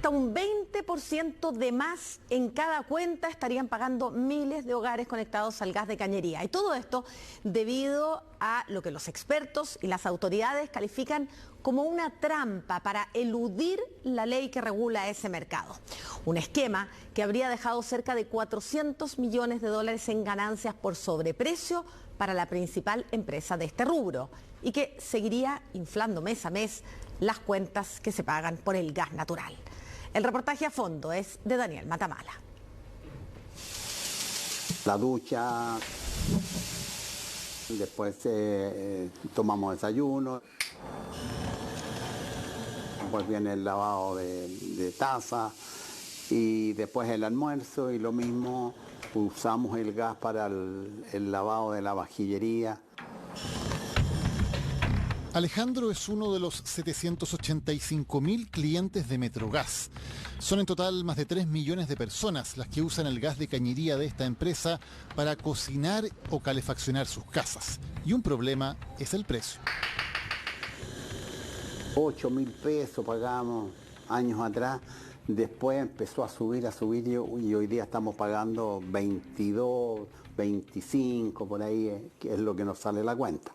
Hasta un 20% de más en cada cuenta estarían pagando miles de hogares conectados al gas de cañería. Y todo esto debido a lo que los expertos y las autoridades califican como una trampa para eludir la ley que regula ese mercado. Un esquema que habría dejado cerca de 400 millones de dólares en ganancias por sobreprecio para la principal empresa de este rubro y que seguiría inflando mes a mes las cuentas que se pagan por el gas natural. El reportaje a fondo es de Daniel Matamala. La ducha, después tomamos desayuno, después viene el lavado de taza y después el almuerzo y lo mismo, usamos el gas para el lavado de la vajillería. Alejandro es uno de los 785.000 clientes de Metrogas. Son en total más de 3 millones de personas las que usan el gas de cañería de esta empresa para cocinar o calefaccionar sus casas. Y un problema es el precio. 8.000 pesos pagamos años atrás, después empezó a subir y hoy día estamos pagando 22, 25 por ahí, que es lo que nos sale la cuenta.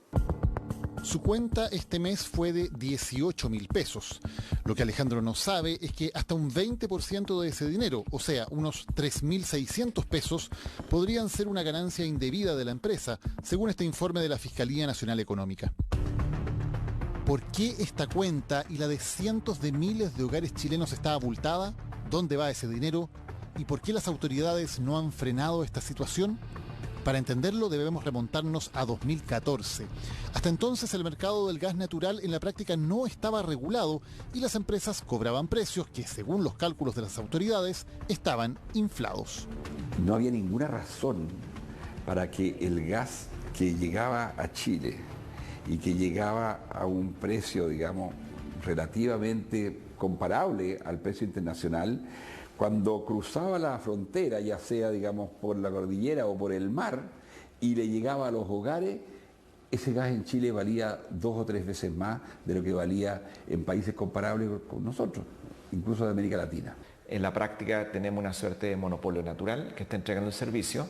Su cuenta este mes fue de 18.000 pesos. Lo que Alejandro no sabe es que hasta un 20% de ese dinero, o sea, unos 3.600 pesos, podrían ser una ganancia indebida de la empresa, según este informe de la Fiscalía Nacional Económica. ¿Por qué esta cuenta y la de cientos de miles de hogares chilenos está abultada? ¿Dónde va ese dinero? ¿Y por qué las autoridades no han frenado esta situación? Para entenderlo debemos remontarnos a 2014. Hasta entonces el mercado del gas natural en la práctica no estaba regulado y las empresas cobraban precios que, según los cálculos de las autoridades, estaban inflados. No había ninguna razón para que el gas que llegaba a Chile y que llegaba a un precio, digamos, relativamente comparable al precio internacional, cuando cruzaba la frontera, ya sea, digamos, por la cordillera o por el mar, y le llegaba a los hogares, ese gas en Chile valía 2 o 3 veces más de lo que valía en países comparables con nosotros, incluso de América Latina. En la práctica tenemos una suerte de monopolio natural que está entregando el servicio,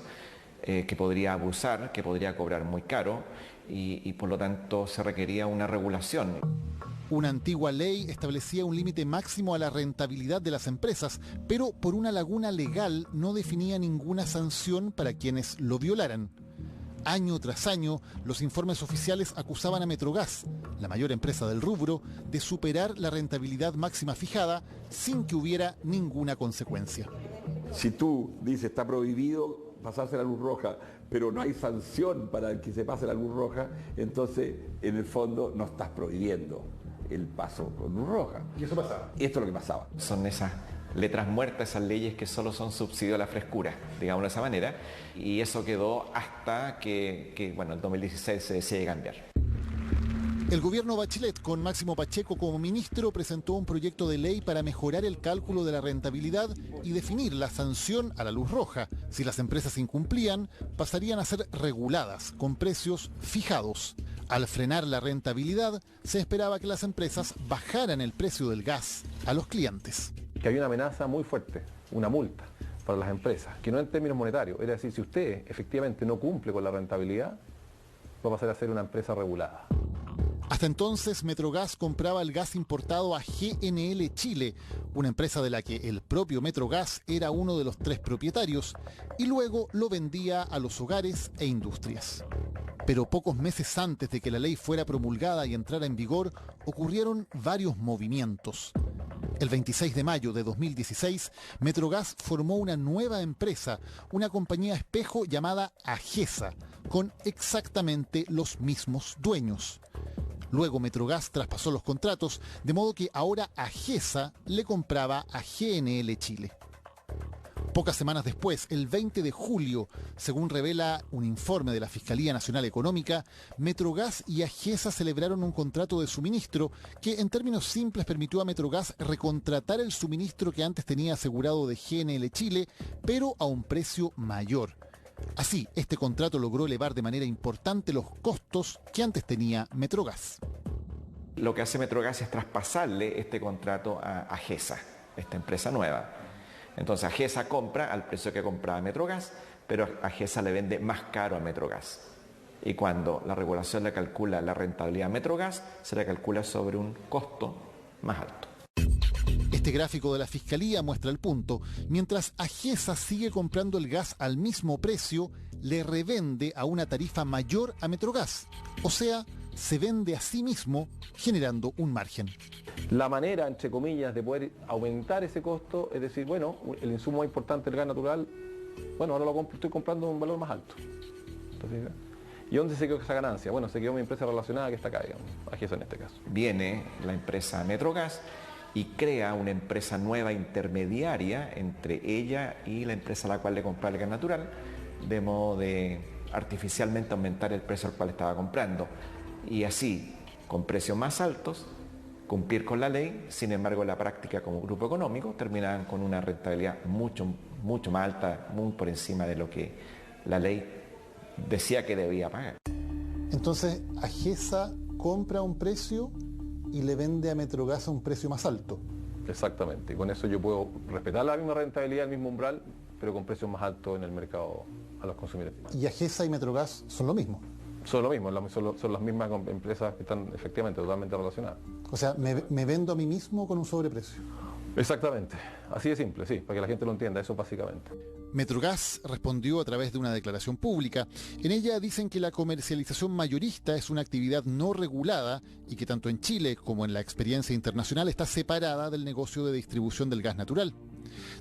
que podría abusar, que podría cobrar muy caro y por lo tanto se requería una regulación. Una antigua ley establecía un límite máximo a la rentabilidad de las empresas, pero por una laguna legal no definía ninguna sanción para quienes lo violaran. Año tras año, los informes oficiales acusaban a Metrogas, la mayor empresa del rubro, de superar la rentabilidad máxima fijada sin que hubiera ninguna consecuencia. Si tú dices está prohibido pasarse la luz roja, pero no hay sanción para el que se pase la luz roja, entonces en el fondo no estás prohibiendo el paso con luz roja. ¿Y eso pasaba? Esto es lo que pasaba. Son esas letras muertas, esas leyes que solo son subsidio a la frescura, digamos de esa manera, y eso quedó hasta que bueno, en 2016 se decide cambiar. El gobierno Bachelet, con Máximo Pacheco como ministro, presentó un proyecto de ley para mejorar el cálculo de la rentabilidad y definir la sanción a la luz roja. Si las empresas incumplían, pasarían a ser reguladas, con precios fijados. Al frenar la rentabilidad, se esperaba que las empresas bajaran el precio del gas a los clientes. Que había una amenaza muy fuerte, una multa para las empresas, que no en términos monetarios, es decir, si usted efectivamente no cumple con la rentabilidad, va a pasar a ser una empresa regulada. Hasta entonces, Metrogas compraba el gas importado a GNL Chile, una empresa de la que el propio Metrogas era uno de los 3 propietarios, y luego lo vendía a los hogares e industrias. Pero pocos meses antes de que la ley fuera promulgada y entrara en vigor, ocurrieron varios movimientos. El 26 de mayo de 2016, Metrogas formó una nueva empresa, una compañía espejo llamada Agesa, con exactamente los mismos dueños. Luego Metrogas traspasó los contratos, de modo que ahora Agesa le compraba a GNL Chile. Pocas semanas después, el 20 de julio, según revela un informe de la Fiscalía Nacional Económica, Metrogas y Agesa celebraron un contrato de suministro que en términos simples permitió a Metrogas recontratar el suministro que antes tenía asegurado de GNL Chile, pero a un precio mayor. Así, este contrato logró elevar de manera importante los costos que antes tenía Metrogas. Lo que hace Metrogas es traspasarle este contrato a Agesa. esta empresa nueva. Entonces AGESA compra al precio que compraba Metrogas, pero AGESA le vende más caro a Metrogas. Y cuando la regulación le calcula la rentabilidad a Metrogas, se le calcula sobre un costo más alto. Este gráfico de la Fiscalía muestra el punto. Mientras AGESA sigue comprando el gas al mismo precio, le revende a una tarifa mayor a Metrogas. O sea, se vende a sí mismo, generando un margen. La manera, entre comillas, de poder aumentar ese costo es decir, bueno, el insumo más importante, el gas natural, bueno, ahora estoy comprando a un valor más alto. Entonces, ¿y dónde se quedó esa ganancia? Bueno, se quedó mi empresa relacionada que está acá, digamos, AGESA en este caso. Viene la empresa Metrogas y crea una empresa nueva intermediaria entre ella y la empresa a la cual le compra el gas natural, de modo de artificialmente aumentar el precio al cual estaba comprando. Y así, con precios más altos, cumplir con la ley. Sin embargo, en la práctica como grupo económico terminaban con una rentabilidad mucho más alta, muy por encima de lo que la ley decía que debía pagar. Entonces, AGESA compra un precio y le vende a Metrogas a un precio más alto. Exactamente, y con eso yo puedo respetar la misma rentabilidad, el mismo umbral, pero con precios más altos en el mercado a los consumidores. ¿Y AGESA y Metrogas son lo mismo? Son lo mismo, son las mismas empresas que están efectivamente totalmente relacionadas. O sea, me vendo a mí mismo con un sobreprecio. Exactamente, así de simple, sí, para que la gente lo entienda, eso básicamente. Metrogas respondió a través de una declaración pública. En ella dicen que la comercialización mayorista es una actividad no regulada y que tanto en Chile como en la experiencia internacional está separada del negocio de distribución del gas natural.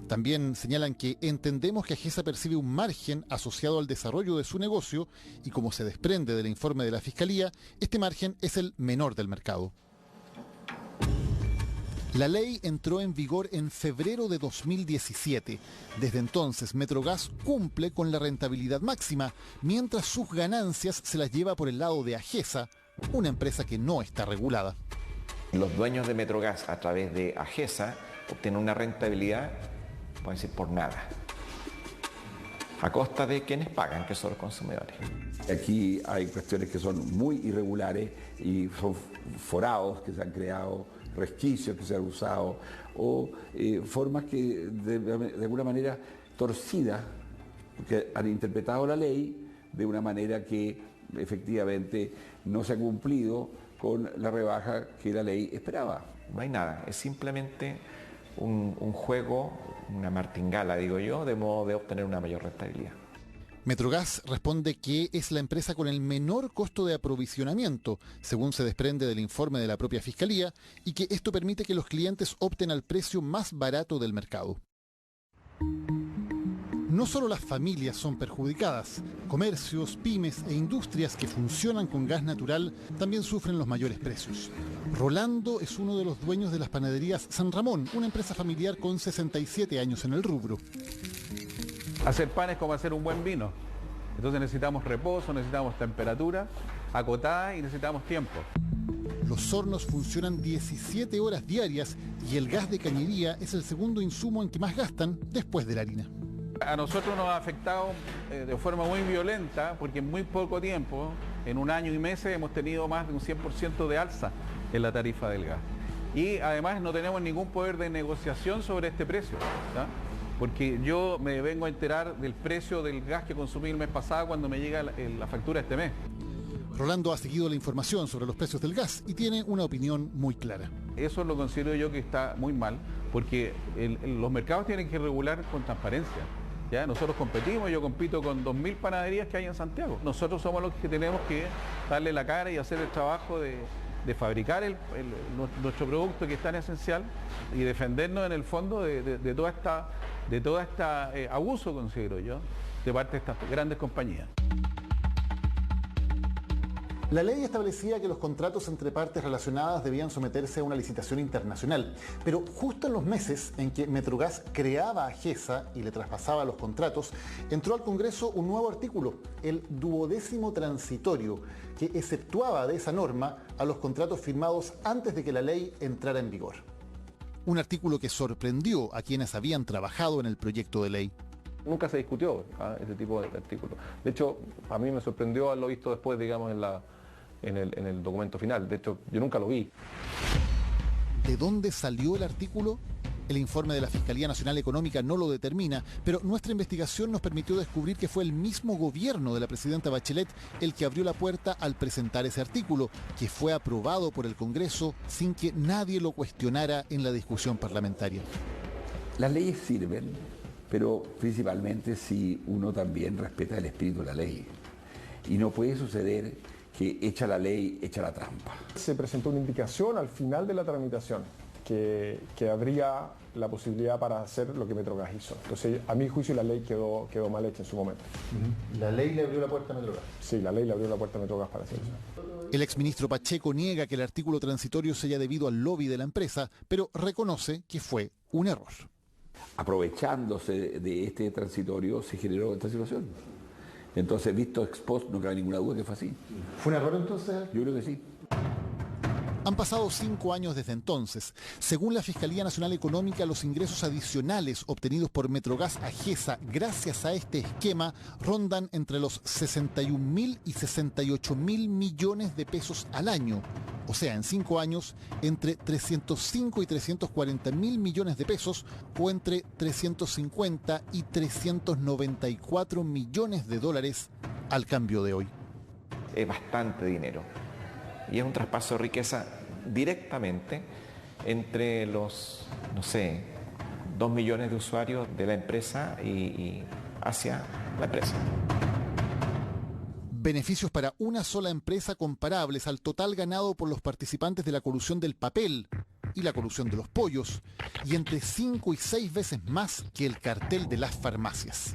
También señalan que entendemos que AGESA percibe un margen asociado al desarrollo de su negocio y, como se desprende del informe de la Fiscalía, este margen es el menor del mercado. La ley entró en vigor en febrero de 2017. Desde entonces, Metrogas cumple con la rentabilidad máxima, mientras sus ganancias se las lleva por el lado de AGESA, una empresa que no está regulada. Los dueños de Metrogas, a través de AGESA, obtienen una rentabilidad, pueden decir, por nada, a costa de quienes pagan, que son los consumidores. Aquí hay cuestiones que son muy irregulares y son forados que se han creado, resquicios que se han usado o formas que de alguna manera torcidas, que han interpretado la ley de una manera que efectivamente no se ha cumplido con la rebaja que la ley esperaba. No hay nada, es simplemente un juego, una martingala, digo yo, de modo de obtener una mayor rentabilidad. Metrogas responde que es la empresa con el menor costo de aprovisionamiento, según se desprende del informe de la propia Fiscalía, y que esto permite que los clientes opten al precio más barato del mercado. No solo las familias son perjudicadas, comercios, pymes e industrias que funcionan con gas natural también sufren los mayores precios. Rolando es uno de los dueños de las panaderías San Ramón, una empresa familiar con 67 años en el rubro. Hacer pan es como hacer un buen vino. Entonces necesitamos reposo, necesitamos temperatura acotada y necesitamos tiempo. Los hornos funcionan 17 horas diarias y el gas de cañería es el segundo insumo en que más gastan después de la harina. A nosotros nos ha afectado de forma muy violenta porque en muy poco tiempo, en un año y meses, hemos tenido más de un 100% de alza en la tarifa del gas. Y además no tenemos ningún poder de negociación sobre este precio, ¿tá? Porque yo me vengo a enterar del precio del gas que consumí el mes pasado cuando me llega la factura este mes. Rolando ha seguido la información sobre los precios del gas y tiene una opinión muy clara. Eso lo considero yo que está muy mal, porque los mercados tienen que regular con transparencia. ¿Ya? Nosotros competimos, yo compito con 2.000 panaderías que hay en Santiago. Nosotros somos los que tenemos que darle la cara y hacer el trabajo de fabricar nuestro producto que es tan esencial y defendernos en el fondo de todo este abuso, considero yo, de parte de estas grandes compañías. La ley establecía que los contratos entre partes relacionadas debían someterse a una licitación internacional, pero justo en los meses en que Metrogas creaba a AGESA y le traspasaba los contratos, entró al Congreso un nuevo artículo, el 12º transitorio, que exceptuaba de esa norma a los contratos firmados antes de que la ley entrara en vigor. Un artículo que sorprendió a quienes habían trabajado en el proyecto de ley. Nunca se discutió este tipo de artículos. De hecho, a mí me sorprendió haberlo visto después, digamos, en el documento final. De hecho, yo nunca lo vi. ¿De dónde salió el artículo? El informe de la Fiscalía Nacional Económica no lo determina, pero nuestra investigación nos permitió descubrir que fue el mismo gobierno de la presidenta Bachelet el que abrió la puerta al presentar ese artículo, que fue aprobado por el Congreso sin que nadie lo cuestionara en la discusión parlamentaria. Las leyes sirven, pero principalmente si uno también respeta el espíritu de la ley. Y no puede suceder que hecha la ley, hecha la trampa. Se presentó una indicación al final de la tramitación que habría la posibilidad para hacer lo que Metrogas hizo. Entonces, a mi juicio, la ley quedó mal hecha en su momento. ¿La ley le abrió la puerta a Metrogas? Sí, la ley le abrió la puerta a Metrogas para hacer eso. El exministro Pacheco niega que el artículo transitorio se haya debido al lobby de la empresa, pero reconoce que fue un error. Aprovechándose de este transitorio se generó esta situación. Entonces, visto ex post, no cabe ninguna duda que fue así. ¿Fue un error entonces? Yo creo que sí. Han pasado 5 años desde entonces. Según la Fiscalía Nacional Económica, los ingresos adicionales obtenidos por Metrogas a GESA gracias a este esquema rondan entre los 61.000 y 68.000 millones de pesos al año. O sea, en 5 años, entre 305 y 340.000 millones de pesos o entre 350 y 394 millones de dólares al cambio de hoy. Es bastante dinero. Y es un traspaso de riqueza directamente entre los, 2 millones de usuarios de la empresa y hacia la empresa. Beneficios para una sola empresa comparables al total ganado por los participantes de la colusión del papel y la colusión de los pollos, y entre 5 y 6 veces más que el cartel de las farmacias.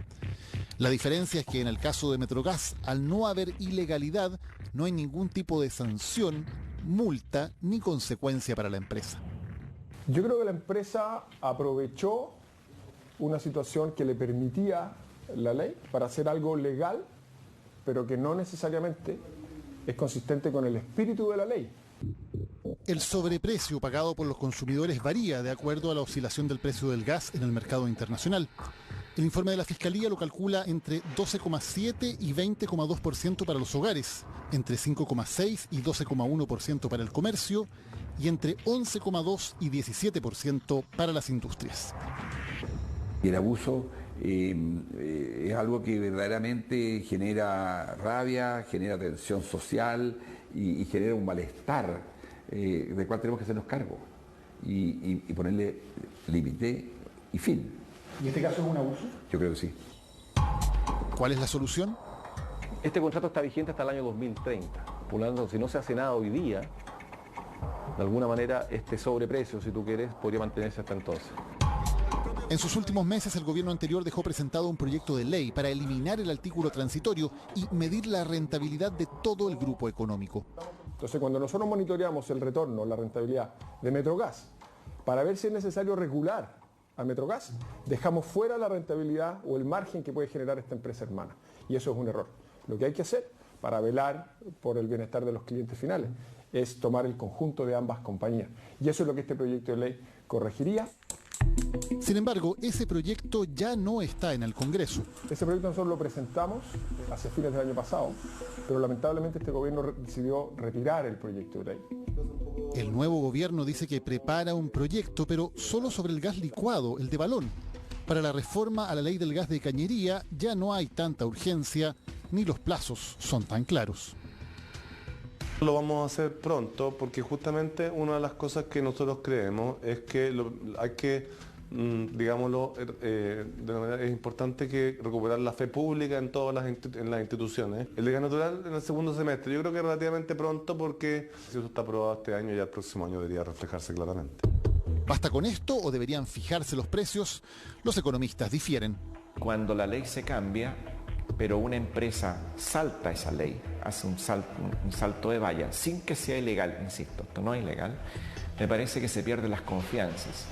La diferencia es que en el caso de Metrogas, al no haber ilegalidad, no hay ningún tipo de sanción, multa ni consecuencia para la empresa. Yo creo que la empresa aprovechó una situación que le permitía la ley para hacer algo legal, pero que no necesariamente es consistente con el espíritu de la ley. El sobreprecio pagado por los consumidores varía de acuerdo a la oscilación del precio del gas en el mercado internacional. El informe de la Fiscalía lo calcula entre 12,7 y 20,2% para los hogares, entre 5,6 y 12,1% para el comercio y entre 11,2 y 17% para las industrias. El abuso es algo que verdaderamente genera rabia, genera tensión social y genera un malestar del cual tenemos que hacernos cargo y ponerle límite y fin. ¿Y este caso es un abuso? Yo creo que sí. ¿Cuál es la solución? Este contrato está vigente hasta el año 2030. Por lo tanto, si no se hace nada hoy día, de alguna manera este sobreprecio, si tú quieres, podría mantenerse hasta entonces. En sus últimos meses, el gobierno anterior dejó presentado un proyecto de ley para eliminar el artículo transitorio y medir la rentabilidad de todo el grupo económico. Entonces, cuando nosotros monitoreamos el retorno, la rentabilidad de Metrogas, para ver si es necesario regular a Metrogas, dejamos fuera la rentabilidad o el margen que puede generar esta empresa hermana. Y eso es un error. Lo que hay que hacer para velar por el bienestar de los clientes finales es tomar el conjunto de ambas compañías. Y eso es lo que este proyecto de ley corregiría. Sin embargo, ese proyecto ya no está en el Congreso. Ese proyecto nosotros lo presentamos hacia fines del año pasado, pero lamentablemente este gobierno decidió retirar el proyecto de ley. El nuevo gobierno dice que prepara un proyecto, pero solo sobre el gas licuado, el de balón. Para la reforma a la ley del gas de cañería ya no hay tanta urgencia, ni los plazos son tan claros. Lo vamos a hacer pronto porque justamente una de las cosas que nosotros creemos es que hay que, digámoslo, de una manera, es importante que recuperar la fe pública en todas las instituciones. El de gas natural en el segundo semestre, yo creo que relativamente pronto porque si eso está aprobado este año, ya el próximo año debería reflejarse claramente. ¿Basta con esto o deberían fijarse los precios? Los economistas difieren. Cuando la ley se cambia, pero una empresa salta esa ley, hace un salto de valla, sin que sea ilegal, insisto, esto no es ilegal, me parece que se pierden las confianzas.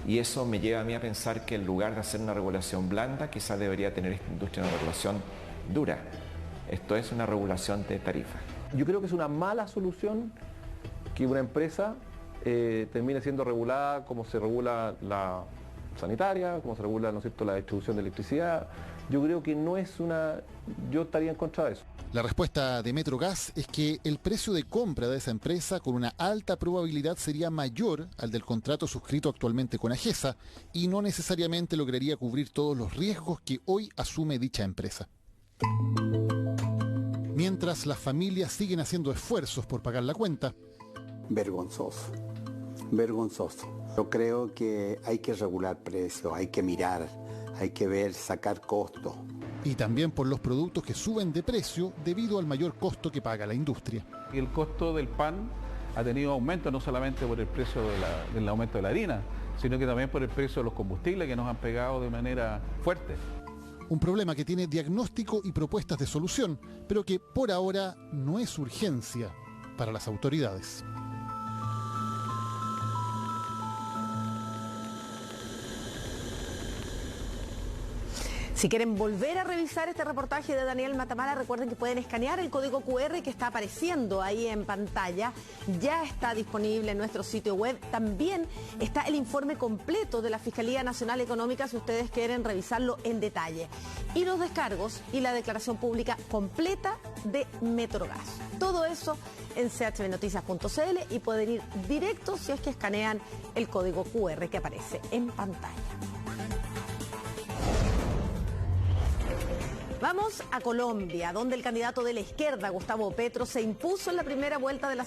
Y eso me lleva a mí a pensar que en lugar de hacer una regulación blanda, quizás debería tener esta industria una regulación dura. Esto es una regulación de tarifa. Yo creo que es una mala solución que una empresa termine siendo regulada como se regula la sanitaria, como se regula, ¿no es cierto?, la distribución de electricidad. Yo creo que no es una... Yo estaría en contra de eso. La respuesta de Metrogas es que el precio de compra de esa empresa con una alta probabilidad sería mayor al del contrato suscrito actualmente con Agesa y no necesariamente lograría cubrir todos los riesgos que hoy asume dicha empresa. Mientras las familias siguen haciendo esfuerzos por pagar la cuenta. Vergonzoso, vergonzoso. Yo creo que hay que regular precios, hay que mirar, hay que ver, sacar costos. Y también por los productos que suben de precio debido al mayor costo que paga la industria. El costo del pan ha tenido aumento no solamente por el precio del aumento de la harina, sino que también por el precio de los combustibles que nos han pegado de manera fuerte. Un problema que tiene diagnóstico y propuestas de solución, pero que por ahora no es urgencia para las autoridades. Si quieren volver a revisar este reportaje de Daniel Matamala, recuerden que pueden escanear el código QR que está apareciendo ahí en pantalla. Ya está disponible en nuestro sitio web. También está el informe completo de la Fiscalía Nacional Económica si ustedes quieren revisarlo en detalle. Y los descargos y la declaración pública completa de Metrogas. Todo eso en chbnoticias.cl y pueden ir directo si es que escanean el código QR que aparece en pantalla. Vamos a Colombia, donde el candidato de la izquierda, Gustavo Petro, se impuso en la primera vuelta de las